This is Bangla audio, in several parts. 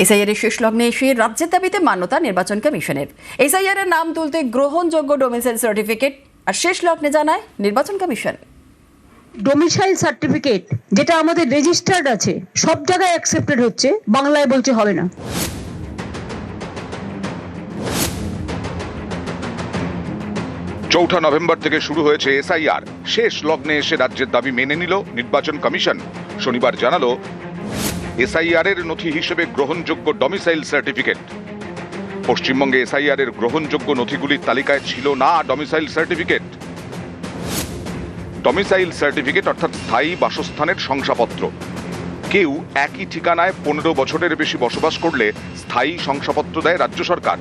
এসআইআর এর শেষ লগ্নে এসে রাজ্যের দাবিতে মান্যতা নির্বাচন কমিশনের। এসআইআর এর নাম তুলতে গ্রহণযোগ্য ডোমিসাইল সার্টিফিকেট আর শেষ লগ্নে জানায় নির্বাচন কমিশন। ডোমিসাইল সার্টিফিকেট যেটা আমাদের রেজিস্টার্ড আছে সব জায়গায় অ্যাকসেপ্টেড হচ্ছে, বাংলায় বলছে হবে না। চৌঠা নভেম্বর থেকে শুরু হয়েছে এসআইআর। শেষ লগ্নে এসে রাজ্যের দাবি মেনে নিল নির্বাচন কমিশন। শনিবার জানালো এসআইআর এর নথি হিসেবে গ্রহণযোগ্য ডোমিসাইল সার্টিফিকেট। পশ্চিমবঙ্গে এসআইআর এর গ্রহণযোগ্য নথিগুলির তালিকায় ছিল না ডোমিসাইল সার্টিফিকেট। ডোমিসাইল সার্টিফিকেট অর্থাৎ স্থায়ী বাসস্থানের শংসাপত্র। কেউ একই ঠিকানায় 15 বছরের বেশি বসবাস করলে স্থায়ী শংসাপত্র দেয় রাজ্য সরকার।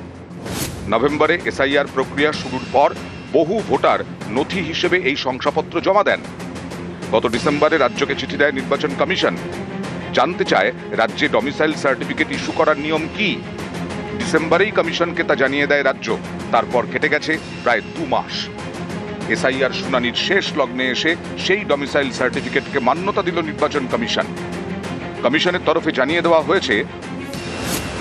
নভেম্বরে এসআইআর প্রক্রিয়া শুরুর পর বহু ভোটার নথি হিসেবে এই শংসাপত্র জমা দেন। গত ডিসেম্বরে রাজ্যকে চিঠি দেয় নির্বাচন কমিশন, জানতে চায় রাজ্যে ডোমিসাইল সার্টিফিকেট ইস্যু করার নিয়ম কি। ডিসেম্বরেই কমিশনকে তা জানিয়ে দেয় রাজ্য। তারপর কেটে গেছে প্রায় 2 মাস। এসআইআর শুনানির শেষ লগ্নে এসে সেই ডোমিসাইল সার্টিফিকেটকে মান্যতা দিল নির্বাচন কমিশন। কমিশনের তরফে জানিয়ে দেওয়া হয়েছে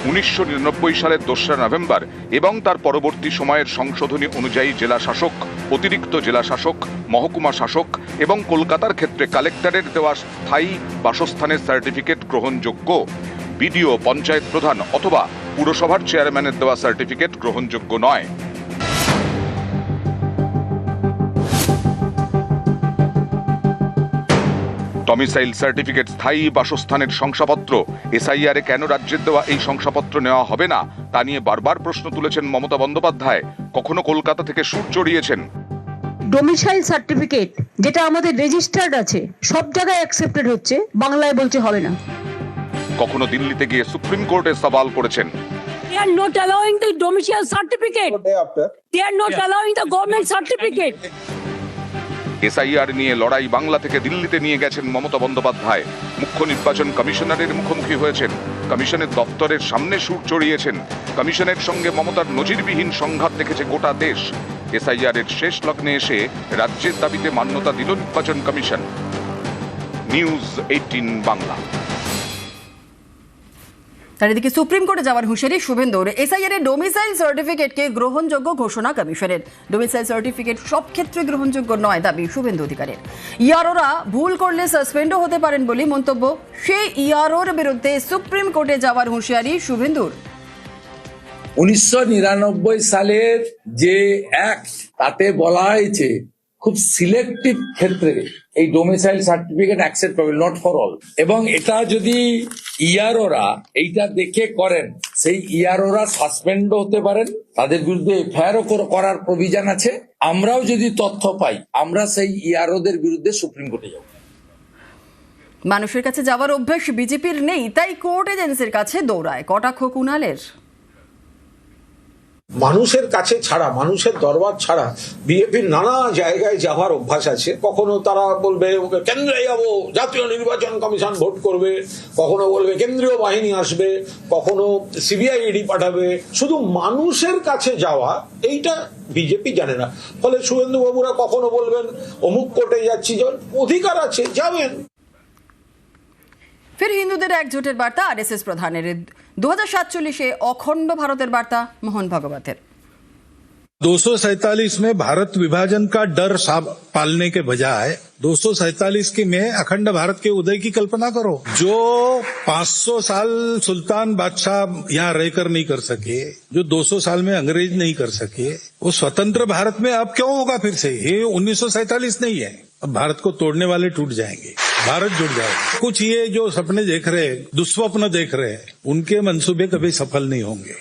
1999 সালের 2রা নভেম্বর এবং তার পরবর্তী সময়ের সংশোধনী অনুযায়ী জেলা শাসক, অতিরিক্ত জেলা শাসক, মহকুমা শাসক এবং কলকাতার ক্ষেত্রে কালেক্টরের দেওয়া স্থায়ী বাসস্থানের সার্টিফিকেট গ্রহণযোগ্য। বিডিও, পঞ্চায়েত প্রধান অথবা পুরসভার চেয়ারম্যানের দেওয়া সার্টিফিকেট গ্রহণযোগ্য নয়। ডোমিসাইল সার্টিফিকেট স্থায়ী বাসস্থানের শংসাপত্র। এসআইআর এ কেন রাজ্যের দেওয়া এই শংসাপত্র নেওয়া হবে না তা নিয়ে বারবার প্রশ্ন তুলেছেন মমতা বন্দ্যোপাধ্যায়। কখনো কলকাতা থেকে সুর চড়িয়েছেন। ডোমিসাইল সার্টিফিকেট যেটা আমাদের রেজিস্টার্ড আছে সব জায়গায় অ্যাকসেপ্টেড হচ্ছে, বাংলায় বলছে হবে না। কখনো দিল্লিতে গিয়ে সুপ্রিম কোর্টে সওয়াল করেছেন। They are not allowing the domicile certificate. They are not allowing the government certificate. SIR নিয়ে লড়াই বাংলা থেকে দিল্লিতে নিয়ে গেছেন মমতা বন্দ্যোপাধ্যায়। মুখ্য নির্বাচন কমিশনারের মুখোমুখি হয়েছেন। কমিশনের দপ্তরের সামনে সুর চড়িয়েছেন। কমিশনের সঙ্গে মমতার নজিরবিহীন সংঘাত দেখেছে গোটা দেশ। এসআইআর এর শেষ লগ্নে এসে রাজ্যের দাবিতে মান্যতা দিল নির্বাচন কমিশন। নিউজ 18 বাংলা। তার এদিকে সুপ্রিম কোর্টে যাওয়ার হুঁশিয়ারি শুভেন্দুর। এসআইআর এর ডোমিসাইল সার্টিফিকেটকে গ্রহণযোগ্য ঘোষণা কমিশনের। ডোমিসাইল সার্টিফিকেট সব ক্ষেত্রে গ্রহণযোগ্য নয় দাবি শুভেন্দু অধিকারের। ইআরওরা ভুল করলে সাসপেন্ডও হতে পারেন বলে মন্তব্য। সেই ইআরওর বিরুদ্ধে সুপ্রিম কোর্টে যাওয়ার হুঁশিয়ারি শুভেন্দুর। 1999 সালের যে অ্যাক্ট তাতে বলা হয়েছে খুব সিলেক্টিভ ক্ষেত্রে এই domicile certificate acceptable, not for all. এবং এটা যদি ইআরওরা এইটা দেখে করেন, সেই ইআরওরা সাসপেন্ডও হতে পারেন, তাদের বিরুদ্ধে এফআইআরও করার প্রভিশন আছে। আমরাও যদি তথ্য পাই আমরা সেই ইআরওদের বিরুদ্ধে সুপ্রিম কোর্টে যাব। মানুষের কাছে যাওয়ার অভ্যেস বিজেপির নেই, তাই কোর্ট এজেন্সির কাছে দৌড়ায়, কটাক্ষ কুণালের। মানুষের কাছে ছাড়া, মানুষের দরবার ছাড়া বিজেপির নানা জায়গায় যাওয়ার অভ্যাস আছে। কখনো তারা বলবে কেন্দ্রে যাবো, জাতীয় নির্বাচন কমিশন ভোট করবে, কখনো বলবে কেন্দ্রীয় বাহিনী আসবে, কখনো সিবিআই ইডি পাঠাবে। শুধু মানুষের কাছে যাওয়া এইটা বিজেপি জানে না। ফলে শুভেন্দু বাবুরা কখনো বলবেন অমুক কোর্টে যাচ্ছি, অধিকার আছে, যাবেন। ফের হিন্দুদের একজোটের বার্তা আরএসএস প্রধানের। 2047 অখণ্ড ভারতের বার্তা মোহন ভাগবতের। 247 में भारत विभाजन का डर पालने के बजाय 247 की में अखंड भारत के उदय की कल्पना करो। जो 500 साल सुल्तान बादशाह यहाँ रहकर नहीं कर सके, जो 200 साल में अंग्रेज नहीं कर सके, वो स्वतंत्र भारत में अब क्यों होगा फिर से? ये 1947 नहीं है। अब भारत को तोड़ने वाले टूट जाएंगे, भारत जुड़ जाएगा। कुछ ये जो सपने देख रहे हैं, दुस्वप्न देख रहे हैं, उनके मंसूबे कभी सफल नहीं होंगे।